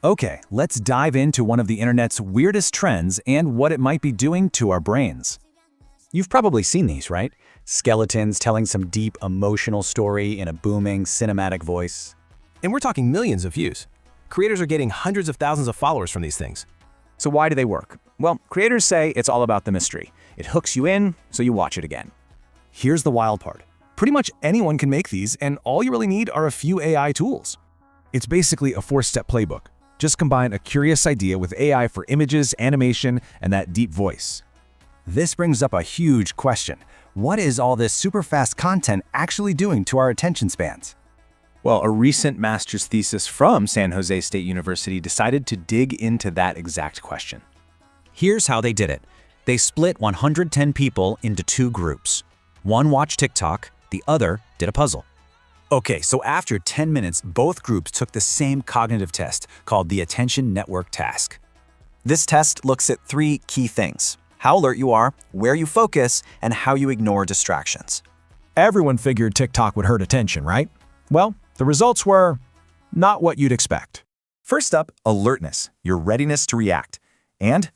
Okay, let's dive into one of the internet's weirdest trends and what it might be doing to our brains. You've probably seen these, right? Skeletons telling some deep emotional story in a booming, cinematic voice. And we're talking millions of views. Creators are getting hundreds of thousands of followers from these things. So why do they work? Well, creators say it's all about the mystery. It hooks you in, so you watch it again. Here's the wild part. Pretty much anyone can make these, and all you really need are a few AI tools. It's basically a 4-step playbook. Just combine a curious idea with AI for images, animation, and that deep voice. This brings up a huge question. What is all this super fast content actually doing to our attention spans? Well, a recent master's thesis from San Jose State University decided to dig into that exact question. Here's how they did it. They split 110 people into 2 groups. One watched TikTok, the other did a puzzle. Okay, so after 10 minutes, both groups took the same cognitive test called the Attention Network Task. This test looks at 3 key things: how alert you are, where you focus, and how you ignore distractions. Everyone figured TikTok would hurt attention, right? Well, the results were not what you'd expect. First up, alertness, your readiness to react. And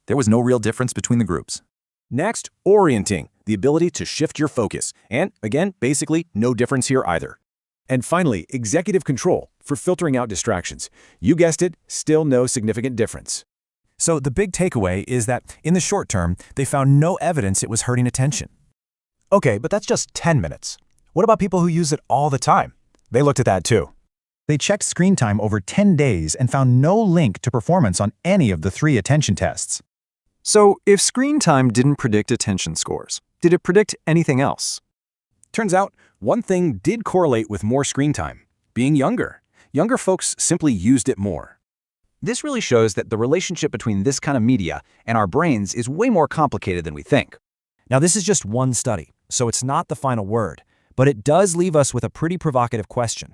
there was no real difference between the groups. Next, orienting, the ability to shift your focus. And again, basically no difference here either. And finally, executive control for filtering out distractions. You guessed it, still no significant difference. So the big takeaway is that in the short term, they found no evidence it was hurting attention. Okay, but that's just 10 minutes. What about people who use it all the time? They looked at that too. They checked screen time over 10 days and found no link to performance on any of the 3 attention tests. So, if screen time didn't predict attention scores, did it predict anything else? Turns out, one thing did correlate with more screen time: being younger. Younger folks simply used it more. This really shows that the relationship between this kind of media and our brains is way more complicated than we think. Now, this is just one study, so it's not the final word, but it does leave us with a pretty provocative question.